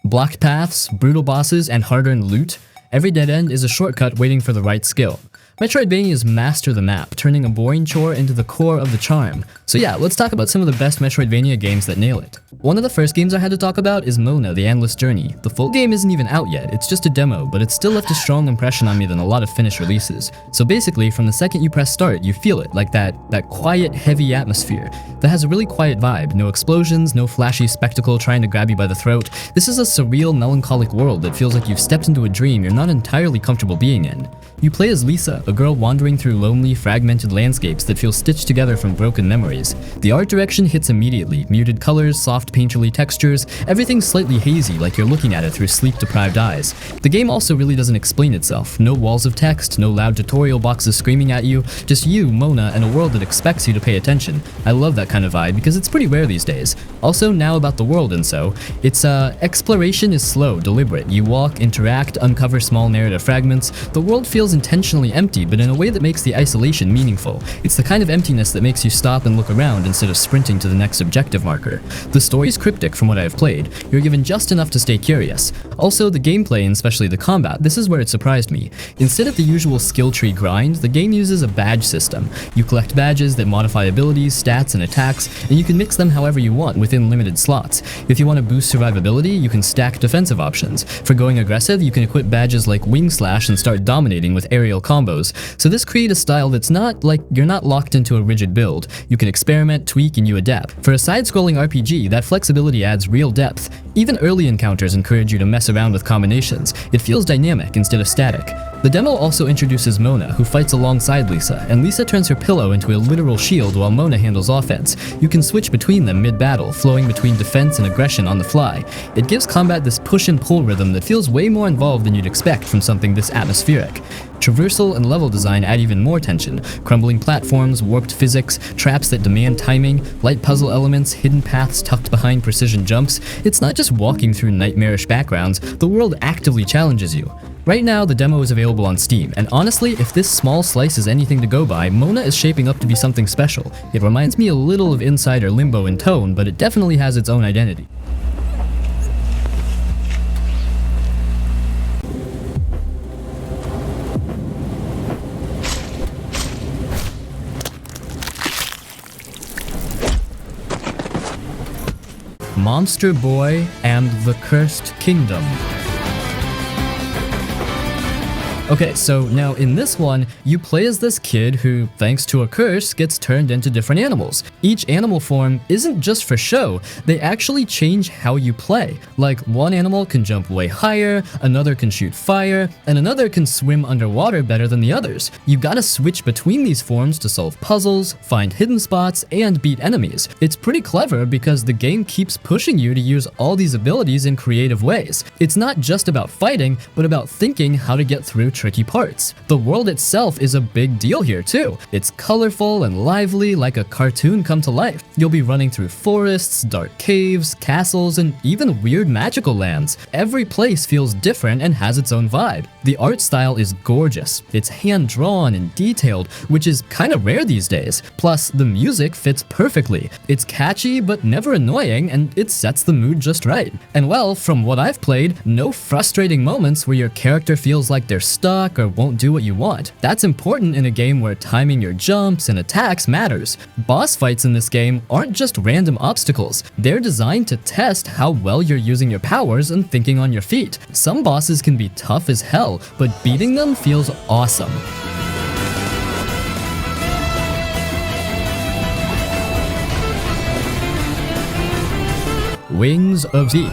Blocked paths, brutal bosses, and hard-earned loot. Every dead end is a shortcut waiting for the right skill. Metroidvanias master the map, turning a boring chore into the core of the charm. So yeah, let's talk about some of the best Metroidvania games that nail it. One of the first games I had to talk about is Mona, The Endless Journey. The full game isn't even out yet, it's just a demo, but it still left a strong impression on me than a lot of finished releases. So basically, from the second you press start, you feel it, like that quiet, heavy atmosphere that has a really quiet vibe. No explosions, no flashy spectacle trying to grab you by the throat. This is a surreal, melancholic world that feels like you've stepped into a dream you're not entirely comfortable being in. You play as Lisa, a girl wandering through lonely, fragmented landscapes that feel stitched together from broken memories. The art direction hits immediately. Muted colors, soft painterly textures, everything's slightly hazy, like you're looking at it through sleep-deprived eyes. The game also really doesn't explain itself. No walls of text, no loud tutorial boxes screaming at you, just you, Mona, and a world that expects you to pay attention. I love that kind of vibe because it's pretty rare these days. Also, now about the world and so, its exploration is slow, deliberate. You walk, interact, uncover small narrative fragments. The world feels intentionally empty, but in a way that makes the isolation meaningful. It's the kind of emptiness that makes you stop and look around instead of sprinting to the next objective marker. The story's cryptic from what I have played. You're given just enough to stay curious. Also, the gameplay and especially the combat, this is where it surprised me. Instead of the usual skill tree grind, the game uses a badge system. You collect badges that modify abilities, stats, and attacks, and you can mix them however you want within limited slots. If you want to boost survivability, you can stack defensive options. For going aggressive, you can equip badges like Wing Slash and start dominating with aerial combos. So this creates a style that's not like you're not locked into a rigid build. You can experiment, tweak, and you adapt. For a side-scrolling RPG, that flexibility adds real depth. Even early encounters encourage you to mess around with combinations. It feels dynamic instead of static. The demo also introduces Mona, who fights alongside Lisa, and Lisa turns her pillow into a literal shield while Mona handles offense. You can switch between them mid-battle, flowing between defense and aggression on the fly. It gives combat this push and pull rhythm that feels way more involved than you'd expect from something this atmospheric. Traversal and level design add even more tension. Crumbling platforms, warped physics, traps that demand timing, light puzzle elements, hidden paths tucked behind precision jumps. It's not just walking through nightmarish backgrounds, the world actively challenges you. Right now, the demo is available on Steam, and honestly, if this small slice is anything to go by, Mona is shaping up to be something special. It reminds me a little of Inside or Limbo in tone, but it definitely has its own identity. Monster Boy and the Cursed Kingdom. Okay, so now in this one, you play as this kid who, thanks to a curse, gets turned into different animals. Each animal form isn't just for show, they actually change how you play. Like, one animal can jump way higher, another can shoot fire, and another can swim underwater better than the others. You gotta switch between these forms to solve puzzles, find hidden spots, and beat enemies. It's pretty clever because the game keeps pushing you to use all these abilities in creative ways. It's not just about fighting, but about thinking how to get through tricky parts. The world itself is a big deal here too. It's colorful and lively, like a cartoon come to life. You'll be running through forests, dark caves, castles, and even weird magical lands. Every place feels different and has its own vibe. The art style is gorgeous. It's hand-drawn and detailed, which is kind of rare these days. Plus, the music fits perfectly. It's catchy but never annoying, and it sets the mood just right. And well, from what I've played, no frustrating moments where your character feels like they're stuck or won't do what you want. That's important in a game where timing your jumps and attacks matters. Boss fights in this game aren't just random obstacles. They're designed to test how well you're using your powers and thinking on your feet. Some bosses can be tough as hell, but beating them feels awesome. Wings of Z.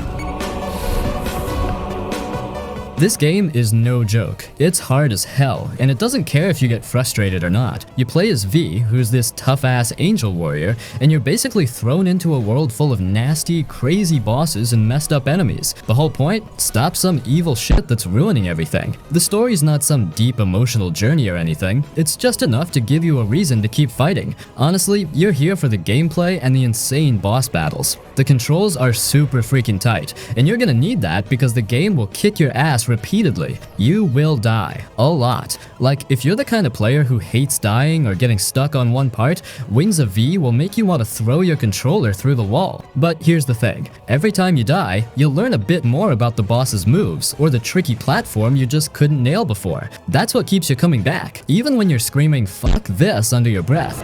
This game is no joke. It's hard as hell, and it doesn't care if you get frustrated or not. You play as V, who's this tough-ass angel warrior, and you're basically thrown into a world full of nasty, crazy bosses and messed up enemies. The whole point? Stop some evil shit that's ruining everything. The story's not some deep emotional journey or anything. It's just enough to give you a reason to keep fighting. Honestly, you're here for the gameplay and the insane boss battles. The controls are super freaking tight, and you're gonna need that because the game will kick your ass this repeatedly. You will die. A lot. Like, if you're the kind of player who hates dying or getting stuck on one part, Wings of V will make you want to throw your controller through the wall. But here's the thing. Every time you die, you'll learn a bit more about the boss's moves, or the tricky platform you just couldn't nail before. That's what keeps you coming back, even when you're screaming "fuck this" under your breath.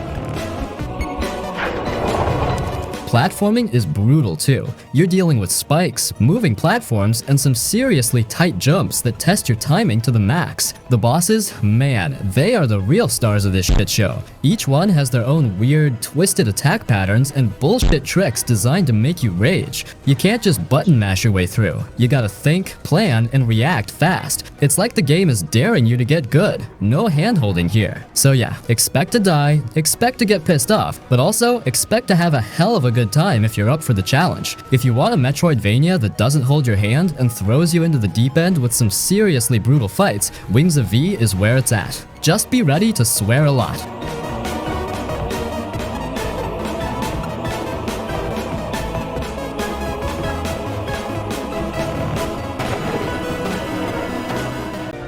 Platforming is brutal too. You're dealing with spikes, moving platforms, and some seriously tight jumps that test your timing to the max. The bosses, man, they are the real stars of this shit show. Each one has their own weird, twisted attack patterns and bullshit tricks designed to make you rage. You can't just button mash your way through. You gotta think, plan, and react fast. It's like the game is daring you to get good. No hand-holding here. So yeah, expect to die, expect to get pissed off, but also expect to have a hell of a good time if you're up for the challenge. If you want a Metroidvania that doesn't hold your hand and throws you into the deep end with some seriously brutal fights, Wings of V is where it's at. Just be ready to swear a lot.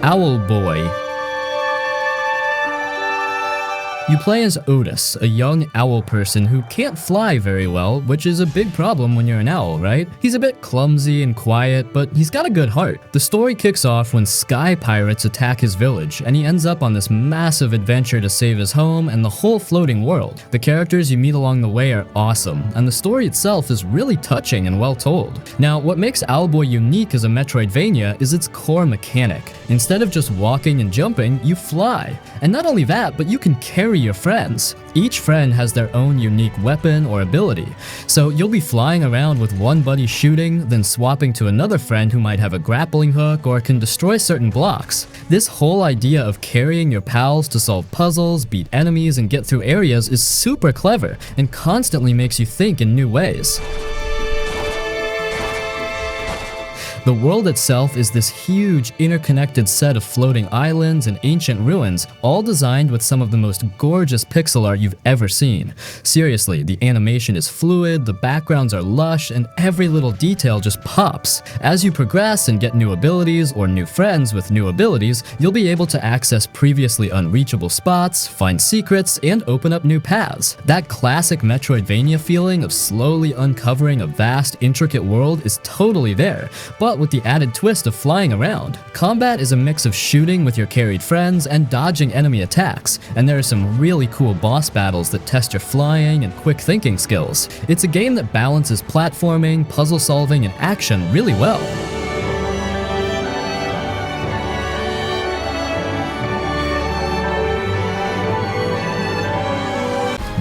Owl Boy. You play as Otis, a young owl person who can't fly very well, which is a big problem when you're an owl, right? He's a bit clumsy and quiet, but he's got a good heart. The story kicks off when sky pirates attack his village, and he ends up on this massive adventure to save his home and the whole floating world. The characters you meet along the way are awesome, and the story itself is really touching and well told. Now, what makes Owlboy unique as a Metroidvania is its core mechanic. Instead of just walking and jumping, you fly. And not only that, but you can carry your friends. Each friend has their own unique weapon or ability, so you'll be flying around with one buddy shooting, then swapping to another friend who might have a grappling hook or can destroy certain blocks. This whole idea of carrying your pals to solve puzzles, beat enemies, and get through areas is super clever and constantly makes you think in new ways. The world itself is this huge, interconnected set of floating islands and ancient ruins, all designed with some of the most gorgeous pixel art you've ever seen. Seriously, the animation is fluid, the backgrounds are lush, and every little detail just pops. As you progress and get new abilities or new friends with new abilities, you'll be able to access previously unreachable spots, find secrets, and open up new paths. That classic Metroidvania feeling of slowly uncovering a vast, intricate world is totally there, but with the added twist of flying around. Combat is a mix of shooting with your carried friends and dodging enemy attacks, and there are some really cool boss battles that test your flying and quick thinking skills. It's a game that balances platforming, puzzle solving, and action really well.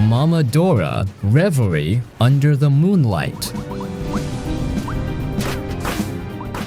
Mamaora, Reverie Under the Moonlight.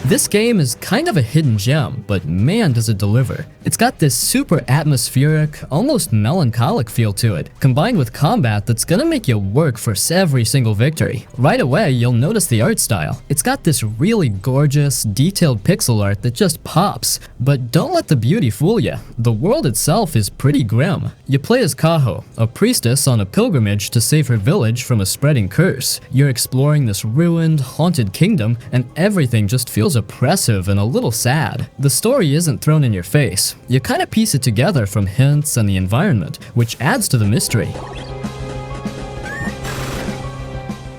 This game is kind of a hidden gem, but man does it deliver. It's got this super atmospheric, almost melancholic feel to it, combined with combat that's gonna make you work for every single victory. Right away, you'll notice the art style. It's got this really gorgeous, detailed pixel art that just pops. But don't let the beauty fool you. The world itself is pretty grim. You play as Kaho, a priestess on a pilgrimage to save her village from a spreading curse. You're exploring this ruined, haunted kingdom, and everything just feels oppressive and a little sad. The story isn't thrown in your face. You kind of piece it together from hints and the environment, which adds to the mystery.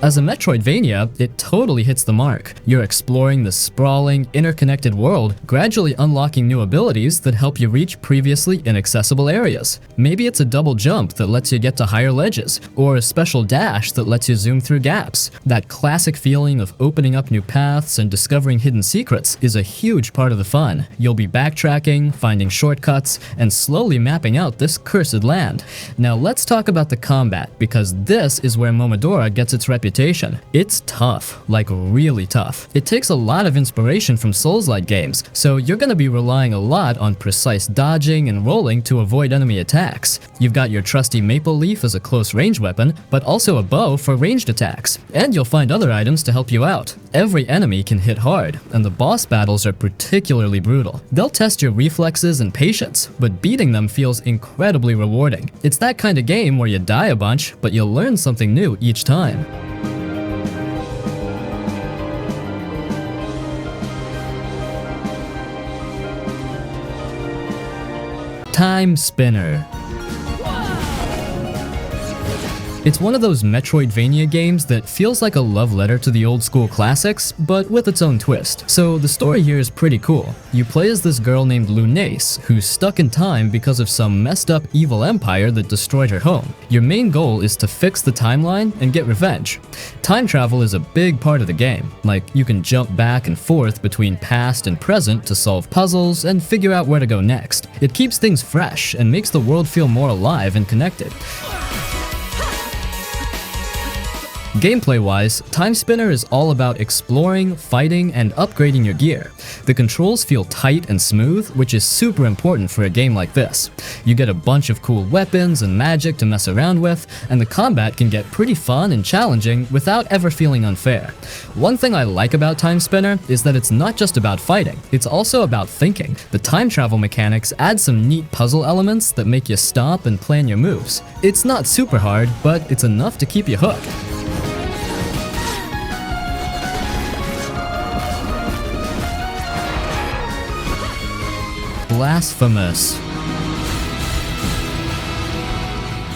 As a Metroidvania, it totally hits the mark. You're exploring the sprawling, interconnected world, gradually unlocking new abilities that help you reach previously inaccessible areas. Maybe it's a double jump that lets you get to higher ledges, or a special dash that lets you zoom through gaps. That classic feeling of opening up new paths and discovering hidden secrets is a huge part of the fun. You'll be backtracking, finding shortcuts, and slowly mapping out this cursed land. Now let's talk about the combat, because this is where Mamaora gets its reputation. It's tough, like really tough. It takes a lot of inspiration from Souls-like games, so you're gonna be relying a lot on precise dodging and rolling to avoid enemy attacks. You've got your trusty maple leaf as a close range weapon, but also a bow for ranged attacks, and you'll find other items to help you out. Every enemy can hit hard, and the boss battles are particularly brutal. They'll test your reflexes and patience, but beating them feels incredibly rewarding. It's that kind of game where you die a bunch, but you'll learn something new each time. Time Spinner. It's one of those Metroidvania games that feels like a love letter to the old school classics, but with its own twist. So the story here is pretty cool. You play as this girl named Lunace, who's stuck in time because of some messed up evil empire that destroyed her home. Your main goal is to fix the timeline and get revenge. Time travel is a big part of the game. Like, you can jump back and forth between past and present to solve puzzles and figure out where to go next. It keeps things fresh and makes the world feel more alive and connected. Gameplay-wise, Time Spinner is all about exploring, fighting, and upgrading your gear. The controls feel tight and smooth, which is super important for a game like this. You get a bunch of cool weapons and magic to mess around with, and the combat can get pretty fun and challenging without ever feeling unfair. One thing I like about Time Spinner is that it's not just about fighting, it's also about thinking. The time travel mechanics add some neat puzzle elements that make you stop and plan your moves. It's not super hard, but it's enough to keep you hooked. Blasphemous.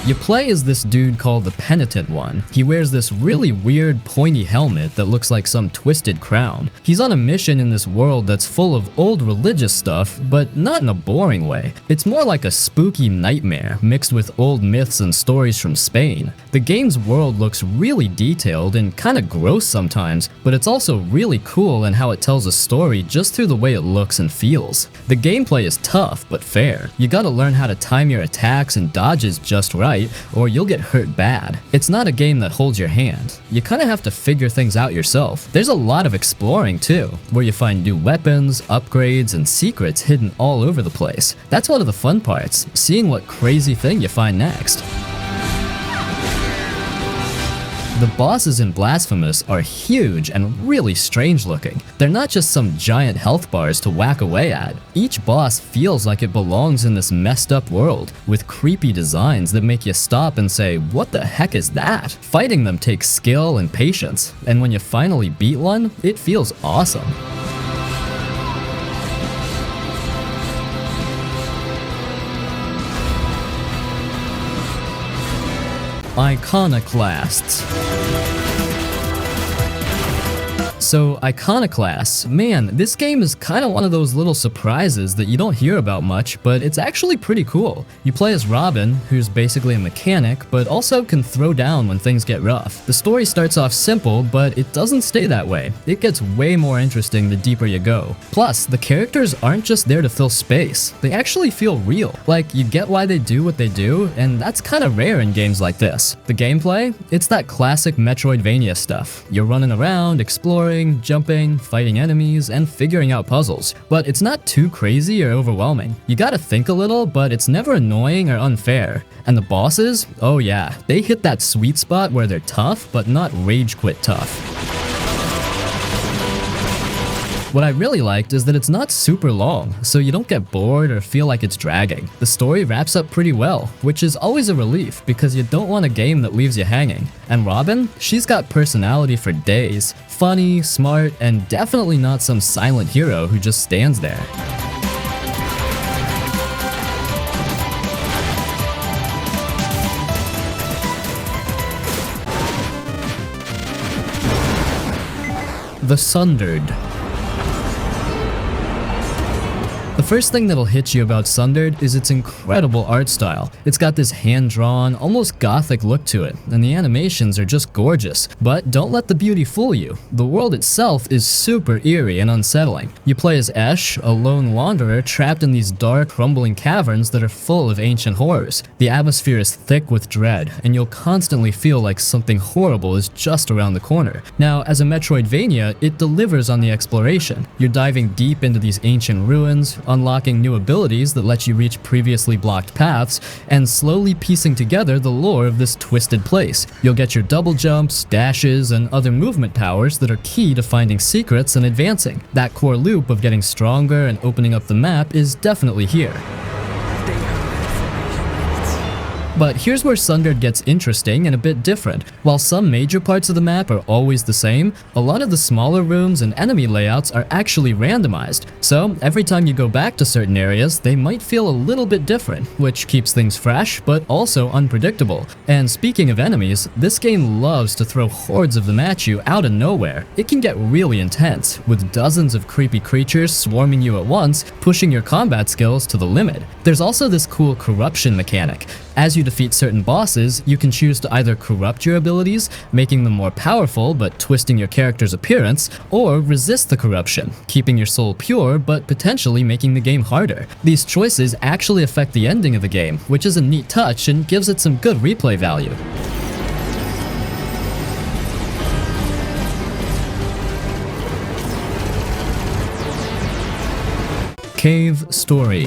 You play as this dude called the Penitent One. He wears this really weird pointy helmet that looks like some twisted crown. He's on a mission in this world that's full of old religious stuff, but not in a boring way. It's more like a spooky nightmare mixed with old myths and stories from Spain. The game's world looks really detailed and kinda gross sometimes, but it's also really cool in how it tells a story just through the way it looks and feels. The gameplay is tough but fair. You gotta learn how to time your attacks and dodges just right, or you'll get hurt bad. It's not a game that holds your hand. You kinda have to figure things out yourself. There's a lot of exploring too, where you find new weapons, upgrades, and secrets hidden all over the place. That's one of the fun parts, seeing what crazy thing you find next. The bosses in Blasphemous are huge and really strange looking. They're not just some giant health bars to whack away at. Each boss feels like it belongs in this messed up world, with creepy designs that make you stop and say, what the heck is that? Fighting them takes skill and patience, and when you finally beat one, it feels awesome. Iconoclasts. So Iconoclasts, man, this game is kind of one of those little surprises that you don't hear about much, but it's actually pretty cool. You play as Robin, who's basically a mechanic, but also can throw down when things get rough. The story starts off simple, but it doesn't stay that way. It gets way more interesting the deeper you go. Plus, the characters aren't just there to fill space. They actually feel real. Like, you get why they do what they do, and that's kind of rare in games like this. The gameplay? It's that classic Metroidvania stuff. You're running around, exploring, jumping, fighting enemies, and figuring out puzzles. But it's not too crazy or overwhelming. You gotta think a little, but it's never annoying or unfair. And the bosses? Oh yeah, they hit that sweet spot where they're tough, but not rage quit tough. What I really liked is that it's not super long, so you don't get bored or feel like it's dragging. The story wraps up pretty well, which is always a relief because you don't want a game that leaves you hanging. And Robin? She's got personality for days. Funny, smart, and definitely not some silent hero who just stands there. The Sundered. The first thing that'll hit you about Sundered is its incredible art style. It's got this hand-drawn, almost gothic look to it, and the animations are just gorgeous. But don't let the beauty fool you. The world itself is super eerie and unsettling. You play as Esh, a lone wanderer trapped in these dark, crumbling caverns that are full of ancient horrors. The atmosphere is thick with dread, and you'll constantly feel like something horrible is just around the corner. Now, as a Metroidvania, it delivers on the exploration. You're diving deep into these ancient ruins, unlocking new abilities that let you reach previously blocked paths, and slowly piecing together the lore of this twisted place. You'll get your double jumps, dashes, and other movement powers that are key to finding secrets and advancing. That core loop of getting stronger and opening up the map is definitely here. But here's where Sundered gets interesting and a bit different. While some major parts of the map are always the same, a lot of the smaller rooms and enemy layouts are actually randomized. So every time you go back to certain areas, they might feel a little bit different, which keeps things fresh, but also unpredictable. And speaking of enemies, this game loves to throw hordes of them at you out of nowhere. It can get really intense, with dozens of creepy creatures swarming you at once, pushing your combat skills to the limit. There's also this cool corruption mechanic. As you defeat certain bosses, you can choose to either corrupt your abilities, making them more powerful but twisting your character's appearance, or resist the corruption, keeping your soul pure but potentially making the game harder. These choices actually affect the ending of the game, which is a neat touch and gives it some good replay value. Cave Story.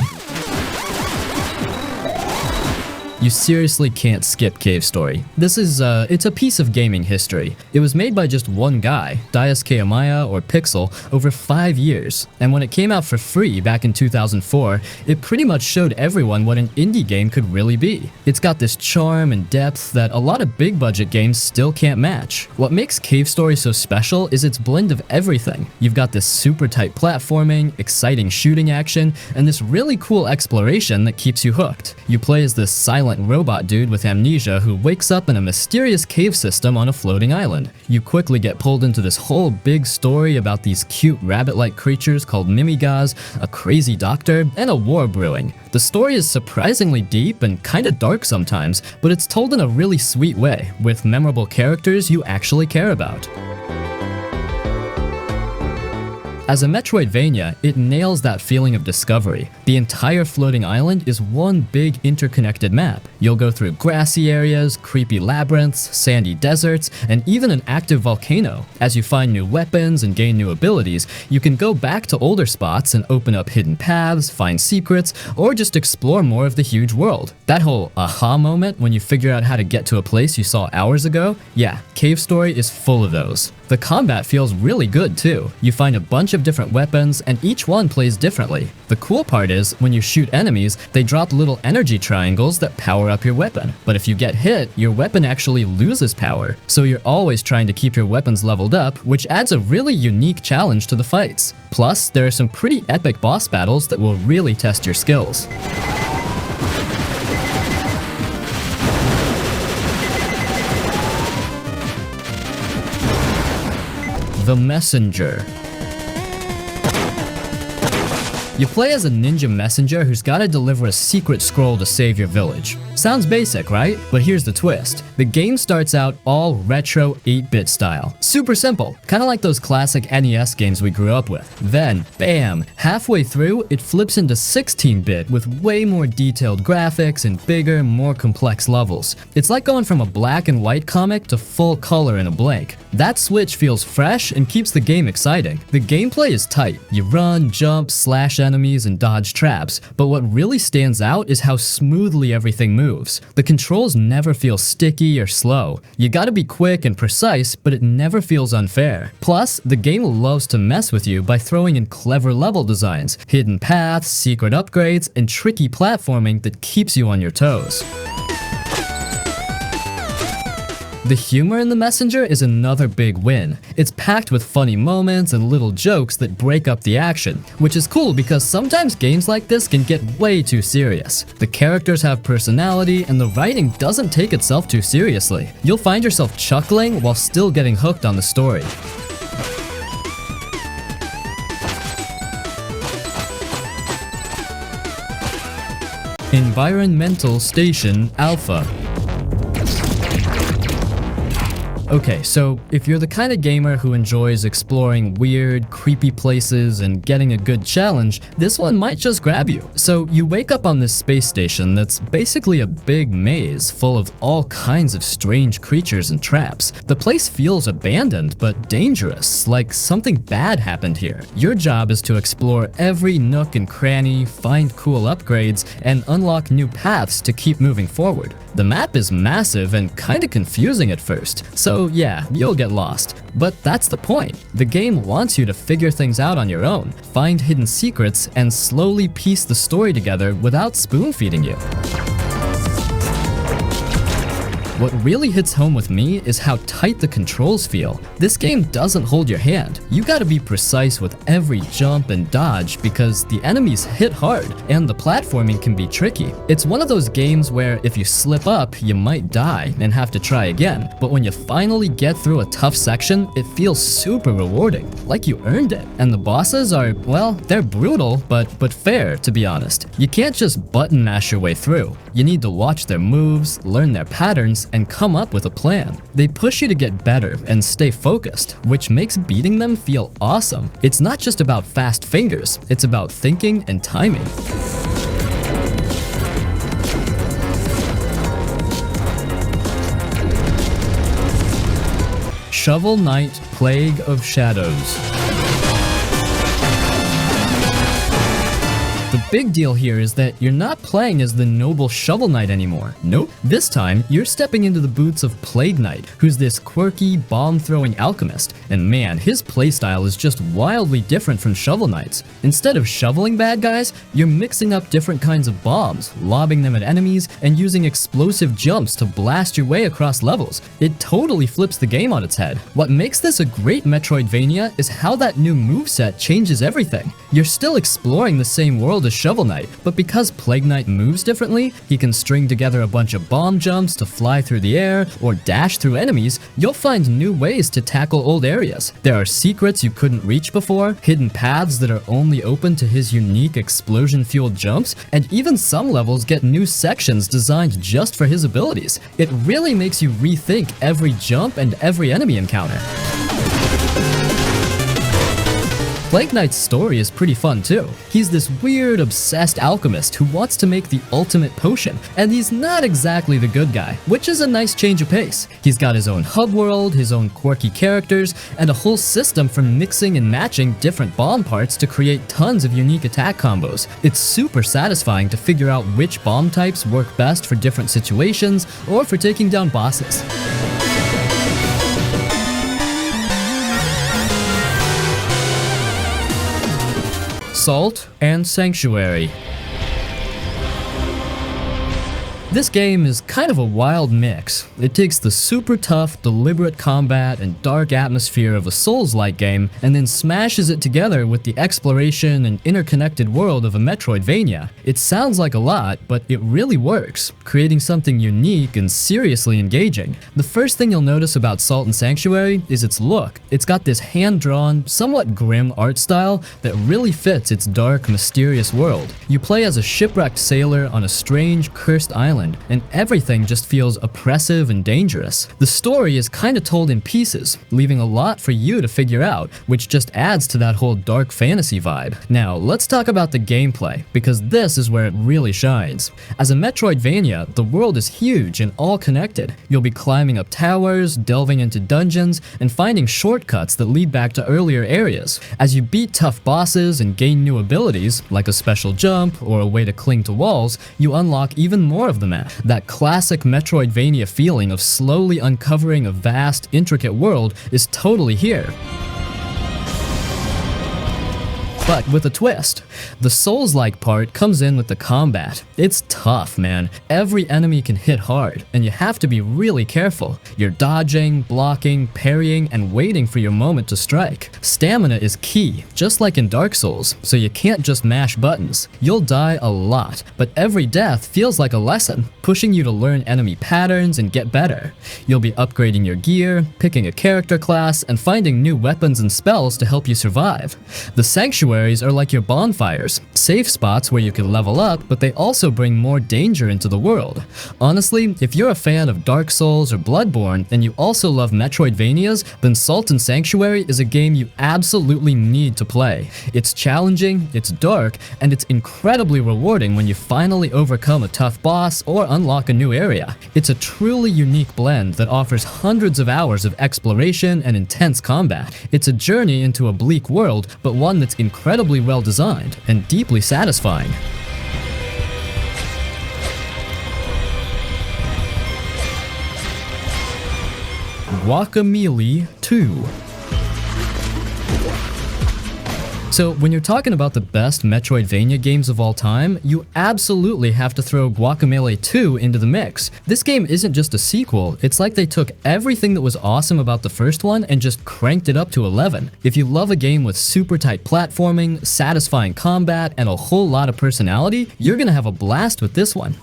You seriously can't skip Cave Story. This is, it's a piece of gaming history. It was made by just one guy, Daisuke Amaya or Pixel, over 5 years. And when it came out for free back in 2004, it pretty much showed everyone what an indie game could really be. It's got this charm and depth that a lot of big budget games still can't match. What makes Cave Story so special is its blend of everything. You've got this super tight platforming, exciting shooting action, and this really cool exploration that keeps you hooked. You play as this silent robot dude with amnesia who wakes up in a mysterious cave system on a floating island. You quickly get pulled into this whole big story about these cute rabbit-like creatures called Mimigas, a crazy doctor, and a war brewing. The story is surprisingly deep and kinda dark sometimes, but it's told in a really sweet way, with memorable characters you actually care about. As a Metroidvania, it nails that feeling of discovery. The entire floating island is one big interconnected map. You'll go through grassy areas, creepy labyrinths, sandy deserts, and even an active volcano. As you find new weapons and gain new abilities, you can go back to older spots and open up hidden paths, find secrets, or just explore more of the huge world. That whole aha moment when you figure out how to get to a place you saw hours ago, yeah, Cave Story is full of those. The combat feels really good too. You find a bunch of different weapons and each one plays differently. The cool part is, when you shoot enemies, they drop little energy triangles that power up your weapon. But if you get hit, your weapon actually loses power. So you're always trying to keep your weapons leveled up, which adds a really unique challenge to the fights. Plus, there are some pretty epic boss battles that will really test your skills. The Messenger. You play as a ninja messenger who's gotta deliver a secret scroll to save your village. Sounds basic, right? But here's the twist. The game starts out all retro 8-bit style. Super simple, kinda like those classic NES games we grew up with. Then, bam, halfway through, it flips into 16-bit with way more detailed graphics and bigger, more complex levels. It's like going from a black and white comic to full color in a blink. That switch feels fresh and keeps the game exciting. The gameplay is tight. You run, jump, slash enemies, and dodge traps, but what really stands out is how smoothly everything moves. The controls never feel sticky or slow. You gotta be quick and precise, but it never feels unfair. Plus, the game loves to mess with you by throwing in clever level designs, hidden paths, secret upgrades, and tricky platforming that keeps you on your toes. The humor in The Messenger is another big win. It's packed with funny moments and little jokes that break up the action, which is cool because sometimes games like this can get way too serious. The characters have personality and the writing doesn't take itself too seriously. You'll find yourself chuckling while still getting hooked on the story. Environmental Station Alpha. Okay, so if you're the kind of gamer who enjoys exploring weird, creepy places and getting a good challenge, this one might just grab you. So you wake up on this space station that's basically a big maze full of all kinds of strange creatures and traps. The place feels abandoned but dangerous, like something bad happened here. Your job is to explore every nook and cranny, find cool upgrades, and unlock new paths to keep moving forward. The map is massive and kinda confusing at first, so yeah, you'll get lost. But that's the point. The game wants you to figure things out on your own, find hidden secrets, and slowly piece the story together without spoon-feeding you. What really hits home with me is how tight the controls feel. This game doesn't hold your hand. You gotta be precise with every jump and dodge because the enemies hit hard and the platforming can be tricky. It's one of those games where if you slip up, you might die and have to try again. But when you finally get through a tough section, it feels super rewarding, like you earned it. And the bosses are, well, they're brutal, but fair, to be honest. You can't just button mash your way through. You need to watch their moves, learn their patterns, and come up with a plan. They push you to get better and stay focused, which makes beating them feel awesome. It's not just about fast fingers, it's about thinking and timing. Shovel Knight: Plague of Shadows. The big deal here is that you're not playing as the noble Shovel Knight anymore. Nope. This time, you're stepping into the boots of Plague Knight, who's this quirky, bomb-throwing alchemist. And man, his playstyle is just wildly different from Shovel Knight's. Instead of shoveling bad guys, you're mixing up different kinds of bombs, lobbing them at enemies, and using explosive jumps to blast your way across levels. It totally flips the game on its head. What makes this a great Metroidvania is how that new moveset changes everything. You're still exploring the same world as Shovel Knight, but because Plague Knight moves differently, he can string together a bunch of bomb jumps to fly through the air or dash through enemies. You'll find new ways to tackle old areas. There are secrets you couldn't reach before, hidden paths that are only open to his unique explosion-fueled jumps, and even some levels get new sections designed just for his abilities. It really makes you rethink every jump and every enemy encounter. Plague Knight's story is pretty fun too. He's this weird, obsessed alchemist who wants to make the ultimate potion, and he's not exactly the good guy, which is a nice change of pace. He's got his own hub world, his own quirky characters, and a whole system for mixing and matching different bomb parts to create tons of unique attack combos. It's super satisfying to figure out which bomb types work best for different situations or for taking down bosses. Salt and Sanctuary. This game is kind of a wild mix. It takes the super tough, deliberate combat and dark atmosphere of a Souls-like game and then smashes it together with the exploration and interconnected world of a Metroidvania. It sounds like a lot, but it really works, creating something unique and seriously engaging. The first thing you'll notice about Salt and Sanctuary is its look. It's got this hand-drawn, somewhat grim art style that really fits its dark, mysterious world. You play as a shipwrecked sailor on a strange, cursed island, and everything just feels oppressive and dangerous. The story is kinda told in pieces, leaving a lot for you to figure out, which just adds to that whole dark fantasy vibe. Now, let's talk about the gameplay, because this is where it really shines. As a Metroidvania, the world is huge and all connected. You'll be climbing up towers, delving into dungeons, and finding shortcuts that lead back to earlier areas. As you beat tough bosses and gain new abilities, like a special jump or a way to cling to walls, you unlock even more of the map. That classic Metroidvania feeling of slowly uncovering a vast, intricate world is totally here. But with a twist. The Souls-like part comes in with the combat. It's tough, man. Every enemy can hit hard, and you have to be really careful. You're dodging, blocking, parrying, and waiting for your moment to strike. Stamina is key, just like in Dark Souls, so you can't just mash buttons. You'll die a lot, but every death feels like a lesson, pushing you to learn enemy patterns and get better. You'll be upgrading your gear, picking a character class, and finding new weapons and spells to help you survive. The Sanctuaries are like your bonfires, safe spots where you can level up, but they also bring more danger into the world. Honestly, if you're a fan of Dark Souls or Bloodborne, and you also love Metroidvanias, then Salt and Sanctuary is a game you absolutely need to play. It's challenging, it's dark, and it's incredibly rewarding when you finally overcome a tough boss or unlock a new area. It's a truly unique blend that offers hundreds of hours of exploration and intense combat. It's a journey into a bleak world, but one that's incredibly well designed and deeply satisfying. Guacami 2. So when you're talking about the best Metroidvania games of all time, you absolutely have to throw Guacamole 2 into the mix. This game isn't just a sequel, it's like they took everything that was awesome about the first one and just cranked it up to 11. If you love a game with super tight platforming, satisfying combat, and a whole lot of personality, you're gonna have a blast with this one.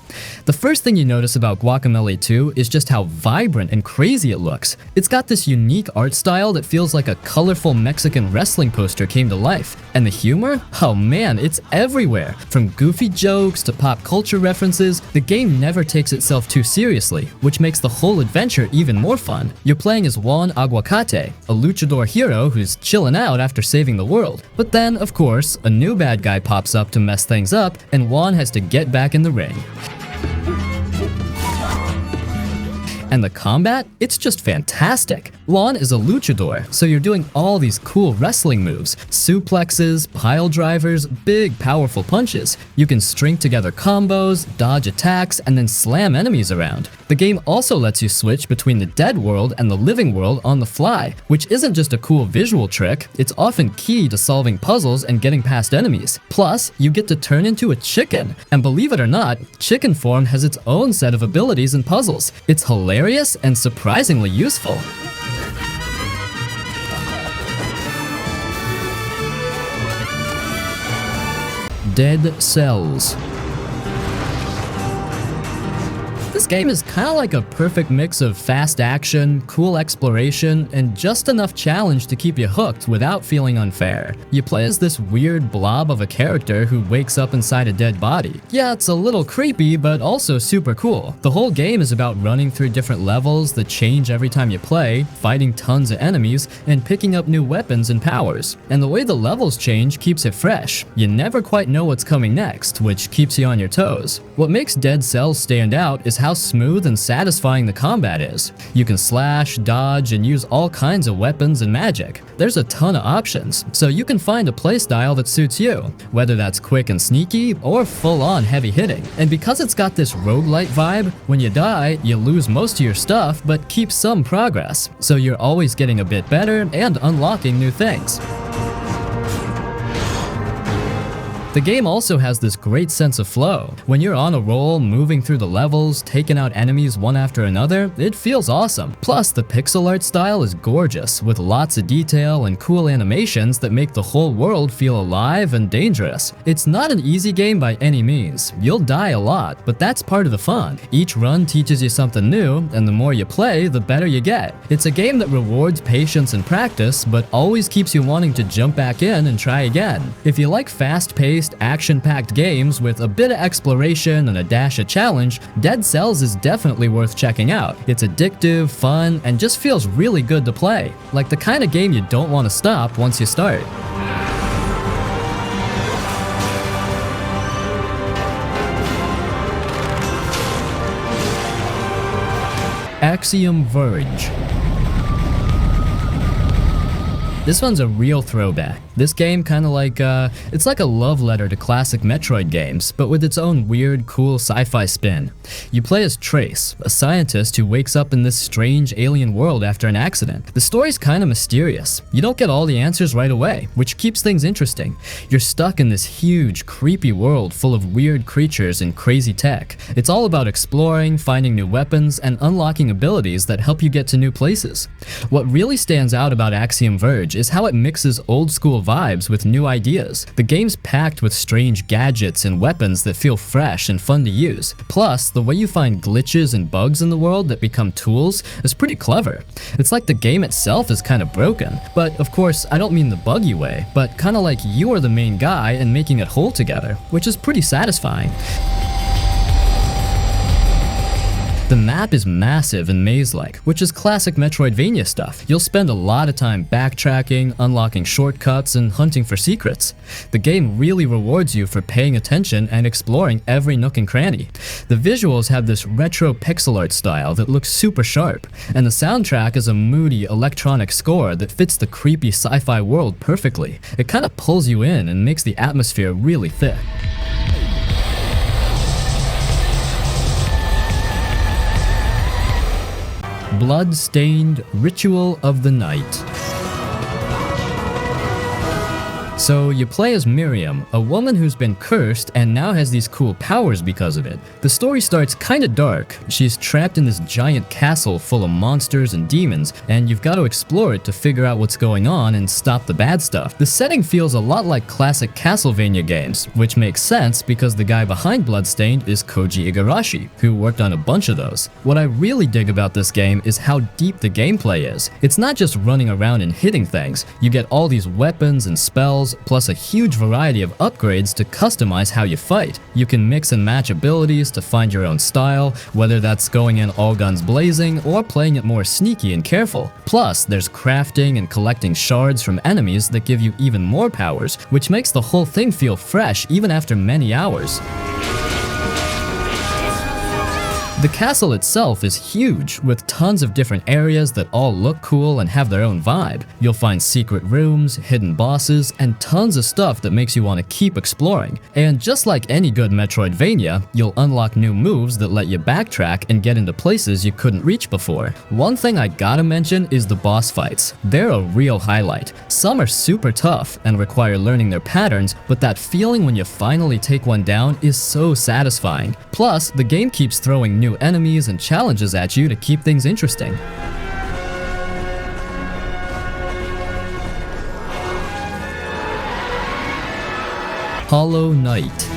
The first thing you notice about Guacamole 2 is just how vibrant and crazy it looks. It's got this unique art style that feels like a colorful Mexican wrestling poster came to life. And the humor? Oh man, it's everywhere. From goofy jokes to pop culture references, the game never takes itself too seriously, which makes the whole adventure even more fun. You're playing as Juan Aguacate, a luchador hero who's chilling out after saving the world. But then, of course, a new bad guy pops up to mess things up, and Juan has to get back in the ring. And the combat? It's just fantastic. Juan is a luchador, so you're doing all these cool wrestling moves. Suplexes, pile drivers, big powerful punches. You can string together combos, dodge attacks, and then slam enemies around. The game also lets you switch between the dead world and the living world on the fly, which isn't just a cool visual trick, it's often key to solving puzzles and getting past enemies. Plus, you get to turn into a chicken. And believe it or not, chicken form has its own set of abilities and puzzles. It's hilarious and surprisingly useful. Dead Cells. This game is kind of like a perfect mix of fast action, cool exploration, and just enough challenge to keep you hooked without feeling unfair. You play as this weird blob of a character who wakes up inside a dead body. Yeah, it's a little creepy, but also super cool. The whole game is about running through different levels that change every time you play, fighting tons of enemies, and picking up new weapons and powers. And the way the levels change keeps it fresh. You never quite know what's coming next, which keeps you on your toes. What makes Dead Cells stand out is how smooth and satisfying the combat is. You can slash, dodge, and use all kinds of weapons and magic. There's a ton of options, so you can find a playstyle that suits you, whether that's quick and sneaky or full-on heavy hitting. And because it's got this roguelite vibe, when you die, you lose most of your stuff but keep some progress, so you're always getting a bit better and unlocking new things. The game also has this great sense of flow. When you're on a roll, moving through the levels, taking out enemies one after another, it feels awesome. Plus, the pixel art style is gorgeous, with lots of detail and cool animations that make the whole world feel alive and dangerous. It's not an easy game by any means. You'll die a lot, but that's part of the fun. Each run teaches you something new, and the more you play, the better you get. It's a game that rewards patience and practice, but always keeps you wanting to jump back in and try again. If you like fast-paced, action-packed games with a bit of exploration and a dash of challenge, Dead Cells is definitely worth checking out. It's addictive, fun, and just feels really good to play. Like the kind of game you don't want to stop once you start. Axiom Verge. This one's a real throwback. This game kinda like, it's like a love letter to classic Metroid games, but with its own weird, cool sci-fi spin. You play as Trace, a scientist who wakes up in this strange alien world after an accident. The story's kinda mysterious. You don't get all the answers right away, which keeps things interesting. You're stuck in this huge, creepy world full of weird creatures and crazy tech. It's all about exploring, finding new weapons, and unlocking abilities that help you get to new places. What really stands out about Axiom Verge is how it mixes old-school vibes with new ideas. The game's packed with strange gadgets and weapons that feel fresh and fun to use. Plus, the way you find glitches and bugs in the world that become tools is pretty clever. It's like the game itself is kind of broken. But of course, I don't mean the buggy way, but kind of like you are the main guy and making it whole together, which is pretty satisfying. The map is massive and maze-like, which is classic Metroidvania stuff. You'll spend a lot of time backtracking, unlocking shortcuts, and hunting for secrets. The game really rewards you for paying attention and exploring every nook and cranny. The visuals have this retro pixel art style that looks super sharp, and the soundtrack is a moody electronic score that fits the creepy sci-fi world perfectly. It kind of pulls you in and makes the atmosphere really thick. Blood-Stained Ritual of the Night. So you play as Miriam, a woman who's been cursed and now has these cool powers because of it. The story starts kinda dark. She's trapped in this giant castle full of monsters and demons, and you've got to explore it to figure out what's going on and stop the bad stuff. The setting feels a lot like classic Castlevania games, which makes sense because the guy behind Bloodstained is Koji Igarashi, who worked on a bunch of those. What I really dig about this game is how deep the gameplay is. It's not just running around and hitting things. You get all these weapons and spells, plus a huge variety of upgrades to customize how you fight. You can mix and match abilities to find your own style, whether that's going in all guns blazing or playing it more sneaky and careful. Plus, there's crafting and collecting shards from enemies that give you even more powers, which makes the whole thing feel fresh even after many hours. The castle itself is huge, with tons of different areas that all look cool and have their own vibe. You'll find secret rooms, hidden bosses, and tons of stuff that makes you want to keep exploring. And just like any good Metroidvania, you'll unlock new moves that let you backtrack and get into places you couldn't reach before. One thing I gotta mention is the boss fights. They're a real highlight. Some are super tough and require learning their patterns, but that feeling when you finally take one down is so satisfying. Plus, the game keeps throwing new enemies and challenges at you to keep things interesting. Hollow Knight.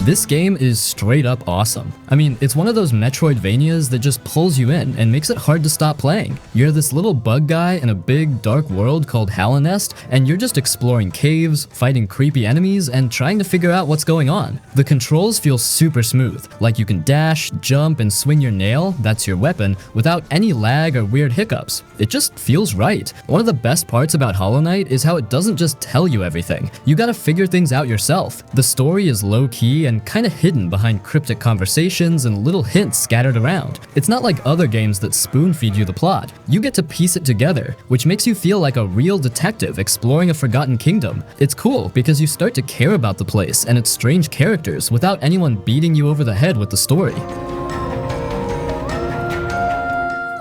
This game is straight up awesome. I mean, it's one of those Metroidvanias that just pulls you in and makes it hard to stop playing. You're this little bug guy in a big, dark world called Hallownest, and you're just exploring caves, fighting creepy enemies, and trying to figure out what's going on. The controls feel super smooth, like you can dash, jump, and swing your nail, that's your weapon, without any lag or weird hiccups. It just feels right. One of the best parts about Hollow Knight is how it doesn't just tell you everything. You gotta figure things out yourself. The story is low-key and kinda hidden behind cryptic conversations and little hints scattered around. It's not like other games that spoon-feed you the plot. You get to piece it together, which makes you feel like a real detective exploring a forgotten kingdom. It's cool because you start to care about the place and its strange characters without anyone beating you over the head with the story.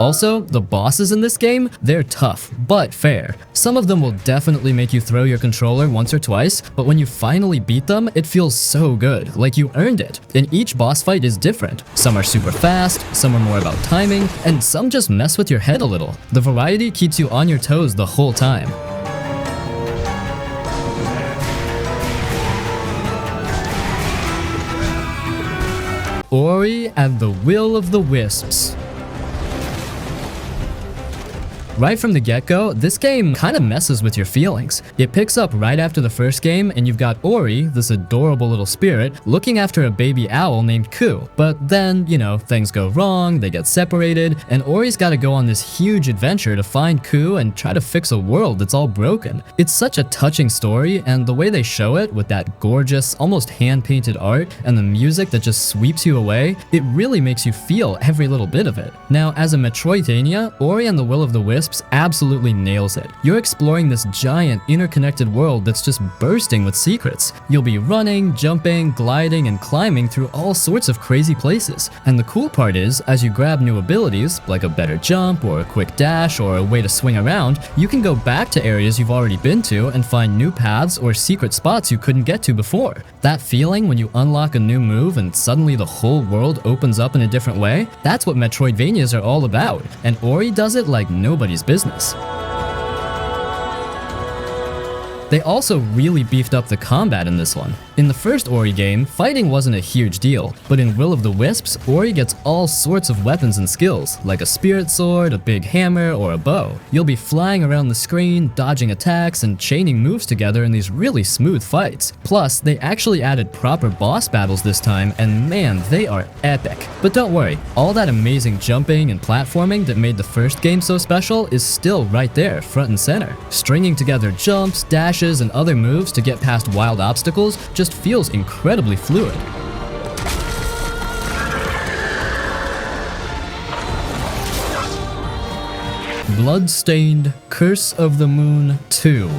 Also, the bosses in this game, they're tough, but fair. Some of them will definitely make you throw your controller once or twice, but when you finally beat them, it feels so good, like you earned it. And each boss fight is different. Some are super fast, some are more about timing, and some just mess with your head a little. The variety keeps you on your toes the whole time. Ori and the Will of the Wisps. Right from the get-go, this game kinda messes with your feelings. It picks up right after the first game, and you've got Ori, this adorable little spirit, looking after a baby owl named Ku. But then, you know, things go wrong, they get separated, and Ori's gotta go on this huge adventure to find Ku and try to fix a world that's all broken. It's such a touching story, and the way they show it, with that gorgeous, almost hand-painted art, and the music that just sweeps you away, it really makes you feel every little bit of it. Now, as a Metroidvania, Ori and the Will of the Wisps absolutely nails it. You're exploring this giant, interconnected world that's just bursting with secrets. You'll be running, jumping, gliding, and climbing through all sorts of crazy places. And the cool part is, as you grab new abilities, like a better jump, or a quick dash, or a way to swing around, you can go back to areas you've already been to and find new paths or secret spots you couldn't get to before. That feeling when you unlock a new move and suddenly the whole world opens up in a different way, that's what Metroidvanias are all about. And Ori does it like nobody's business. They also really beefed up the combat in this one. In the first Ori game, fighting wasn't a huge deal, but in Will of the Wisps, Ori gets all sorts of weapons and skills, like a spirit sword, a big hammer, or a bow. You'll be flying around the screen, dodging attacks, and chaining moves together in these really smooth fights. Plus, they actually added proper boss battles this time, and man, they are epic. But don't worry, all that amazing jumping and platforming that made the first game so special is still right there, front and center. Stringing together jumps, dashes, and other moves to get past wild obstacles just feels incredibly fluid. Bloodstained: Curse of the Moon 2.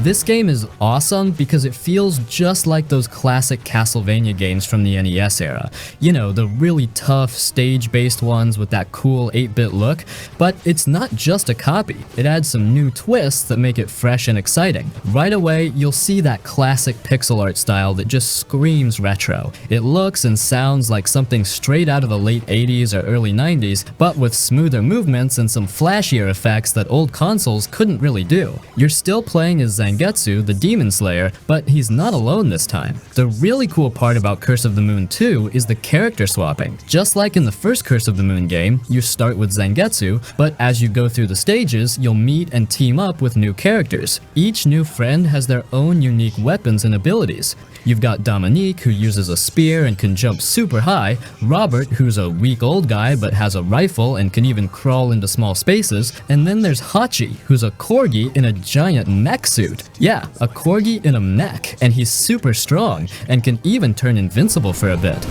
This game is awesome because it feels just like those classic Castlevania games from the NES era. You know, the really tough stage-based ones with that cool 8-bit look, but it's not just a copy. It adds some new twists that make it fresh and exciting. Right away, you'll see that classic pixel art style that just screams retro. It looks and sounds like something straight out of the late 80s or early 90s, but with smoother movements and some flashier effects that old consoles couldn't really do. You're still playing as Zangetsu, the Demon Slayer, but he's not alone this time. The really cool part about Curse of the Moon 2 is the character swapping. Just like in the first Curse of the Moon game, you start with Zangetsu, but as you go through the stages, you'll meet and team up with new characters. Each new friend has their own unique weapons and abilities. You've got Dominique, who uses a spear and can jump super high, Robert, who's a weak old guy but has a rifle and can even crawl into small spaces, and then there's Hachi, who's a corgi in a giant mech suit. Yeah, a corgi in a mech, and he's super strong, and can even turn invincible for a bit.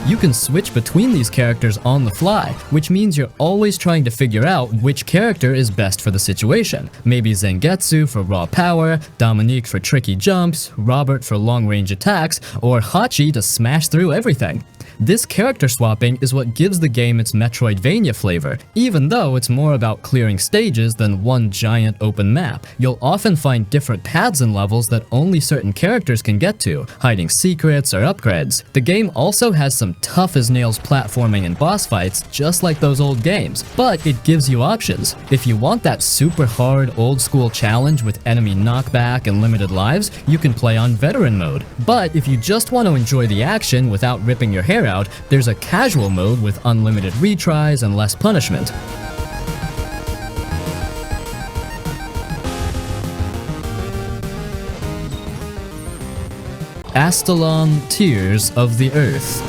You can switch between these characters on the fly, which means you're always trying to figure out which character is best for the situation. Maybe Zangetsu for raw power, Dominique for tricky jumps, Robert for long-range attacks, or Hachi to smash through everything. This character swapping is what gives the game its Metroidvania flavor, even though it's more about clearing stages than one giant open map. You'll often find different paths and levels that only certain characters can get to, hiding secrets or upgrades. The game also has some tough-as-nails platforming and boss fights, just like those old games, but it gives you options. If you want that super hard old-school challenge with enemy knockback and limited lives, you can play on veteran mode. But if you just want to enjoy the action without ripping your hair out, there's a casual mode with unlimited retries and less punishment. Aelon, Tears of the Earth.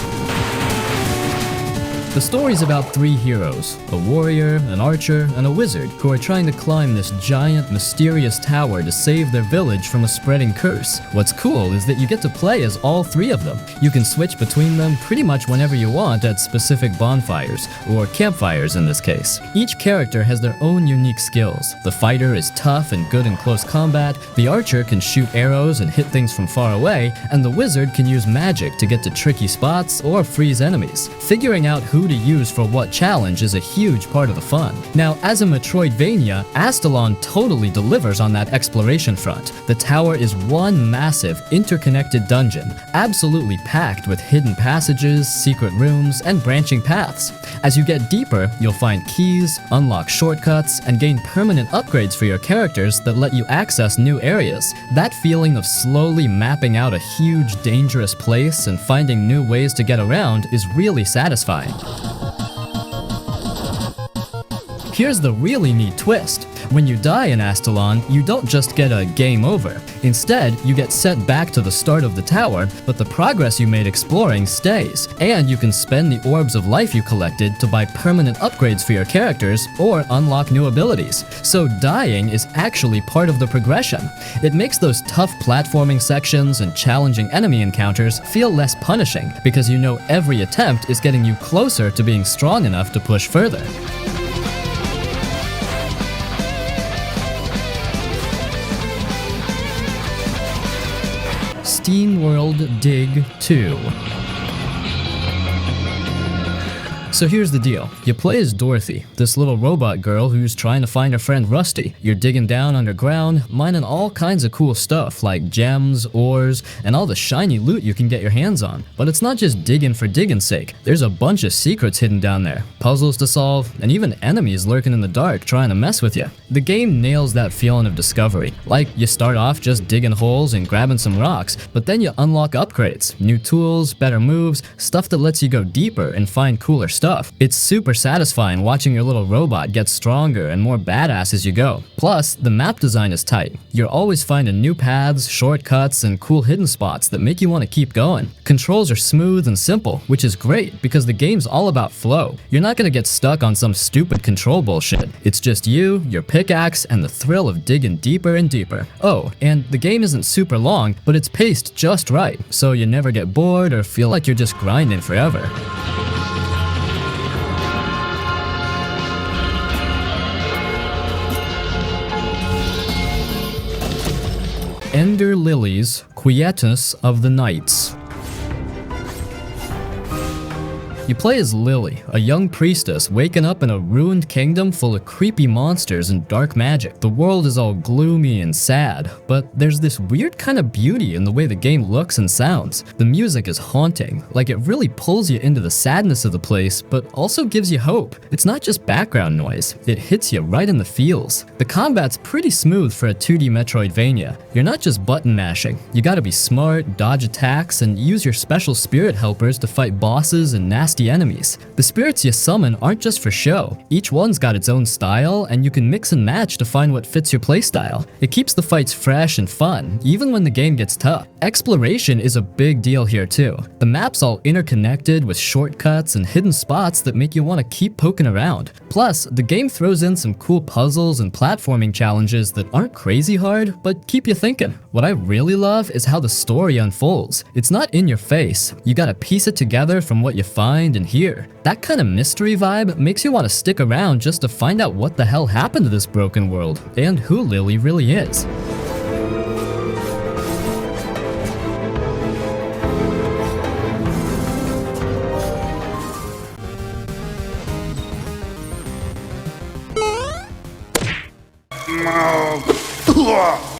The story's about three heroes, a warrior, an archer, and a wizard, who are trying to climb this giant, mysterious tower to save their village from a spreading curse. What's cool is that you get to play as all three of them. You can switch between them pretty much whenever you want at specific bonfires, or campfires in this case. Each character has their own unique skills. The fighter is tough and good in close combat, the archer can shoot arrows and hit things from far away, and the wizard can use magic to get to tricky spots or freeze enemies. Figuring out who to use for what challenge is a huge part of the fun. Now, as a Metroidvania, Aelon totally delivers on that exploration front. The tower is one massive, interconnected dungeon, absolutely packed with hidden passages, secret rooms, and branching paths. As you get deeper, you'll find keys, unlock shortcuts, and gain permanent upgrades for your characters that let you access new areas. That feeling of slowly mapping out a huge, dangerous place and finding new ways to get around is really satisfying. Here's the really neat twist. When you die in Aelon, you don't just get a game over. Instead, you get sent back to the start of the tower, but the progress you made exploring stays. And you can spend the orbs of life you collected to buy permanent upgrades for your characters or unlock new abilities. So dying is actually part of the progression. It makes those tough platforming sections and challenging enemy encounters feel less punishing, because you know every attempt is getting you closer to being strong enough to push further. SteamWorld Dig 2. So here's the deal. You play as Dorothy, this little robot girl who's trying to find her friend Rusty. You're digging down underground, mining all kinds of cool stuff like gems, ores, and all the shiny loot you can get your hands on. But it's not just digging for digging's sake. There's a bunch of secrets hidden down there, puzzles to solve, and even enemies lurking in the dark trying to mess with you. The game nails that feeling of discovery. Like, you start off just digging holes and grabbing some rocks, but then you unlock upgrades, new tools, better moves, stuff that lets you go deeper and find cooler stuff. It's super satisfying watching your little robot get stronger and more badass as you go. Plus, the map design is tight. You're always finding new paths, shortcuts, and cool hidden spots that make you want to keep going. Controls are smooth and simple, which is great because the game's all about flow. You're not gonna get stuck on some stupid control bullshit. It's just you, your pickaxe, and the thrill of digging deeper and deeper. Oh, and the game isn't super long, but it's paced just right, so you never get bored or feel like you're just grinding forever. Ender Lilies, Quietus of the Nights. You play as Lily, a young priestess waking up in a ruined kingdom full of creepy monsters and dark magic. The world is all gloomy and sad, but there's this weird kind of beauty in the way the game looks and sounds. The music is haunting, like it really pulls you into the sadness of the place, but also gives you hope. It's not just background noise, it hits you right in the feels. The combat's pretty smooth for a 2D Metroidvania. You're not just button mashing, you gotta be smart, dodge attacks, and use your special spirit helpers to fight bosses and nasty enemies. The spirits you summon aren't just for show. Each one's got its own style, and you can mix and match to find what fits your playstyle. It keeps the fights fresh and fun, even when the game gets tough. Exploration is a big deal here too. The map's all interconnected with shortcuts and hidden spots that make you want to keep poking around. Plus, the game throws in some cool puzzles and platforming challenges that aren't crazy hard, but keep you thinking. What I really love is how the story unfolds. It's not in your face. You gotta piece it together from what you find and hear. That kind of mystery vibe makes you want to stick around just to find out what the hell happened to this broken world and who Lily really is.